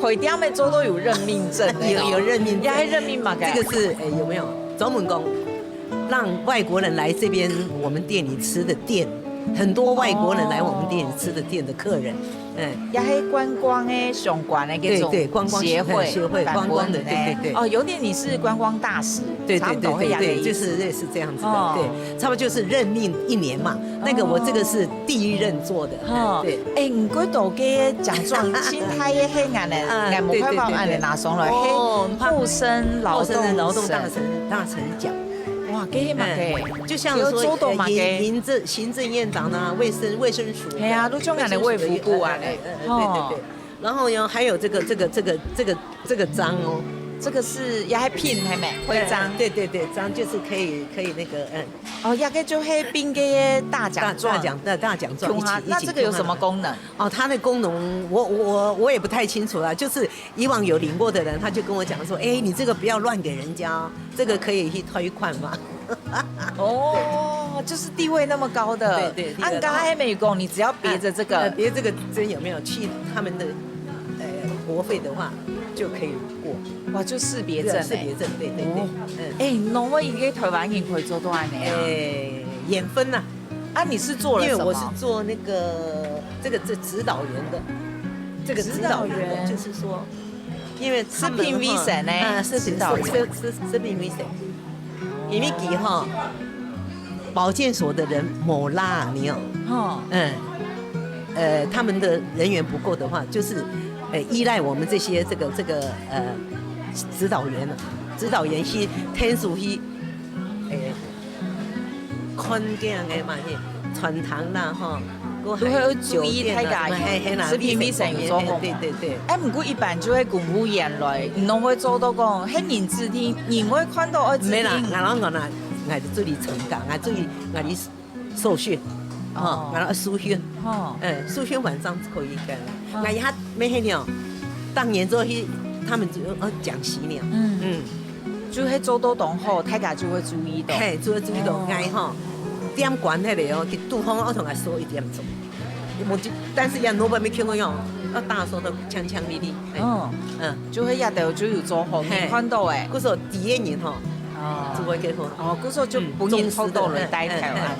会店的做都有任命证有任命证，也还任命嘛？这个是有没有专门工让外国人来这边我们店里吃的店，很多外国人来我们店里吃的店的客人，也还观光的相关的这种观光协会观光的，对。哦，有点你是观光大使，对，就是类似这样子的，对，差不多就是任命1年嘛。那个我这个是第1任做的，对。哎，唔过大家奖状，青苔的黑暗的，眼目快报案的拿上来，后生劳动大臣奖。哇，给嘛给，就像说行政院长啊，卫生署，哎呀，都中央的卫福部啊，对。然后呢，还有这个章哦。这个是也还拼还没徽章，对，章就是可以那个哦，也个就黑冰嘅大奖状，大奖状一起。那这个有什么功能？哦，它的功能我也不太清楚啦，就是以往有领过的人，他就跟我讲说，哎，你这个不要乱给人家，这个可以去退款嘛。哦，就是地位那么高的，对。按刚才美工，你只要别着这个，别这个针有没有去他们的国费的话，就可以过。哇，就识别证，对。哎，侬我一个台湾人可以做多少年啊？眼分呐。啊，你是做了什么？因为我是做那个这指导员的，这个指导员就是说，因为食品卫生呢，是指导员，食品卫生。因为给哈保健所的人某拉你哦，他们的人员不够的话，就是依赖我们这些这个指导员了，指导员去天数去看见的嘛，传堂啦哈，都会要注意大家食品卫生有做好。对。哎，不过一般就会公务员来，侬会做到讲，迄人指定，人会看到指定。没啦，我就注意成岗，我注意我的受训，我书训，书训晚上可以干，我一下没黑了，当年之后他们就讲习了，就迄做到同好，大家就会注意到，就会注意到，点管迄个去杜方我同他说一点钟，但是也老板没听我用，大说都呛哩哩，就会也都就有做好，看到诶，嗰時候第1年就會幾好，嗰時候就本人偷到嚟帶頭啊，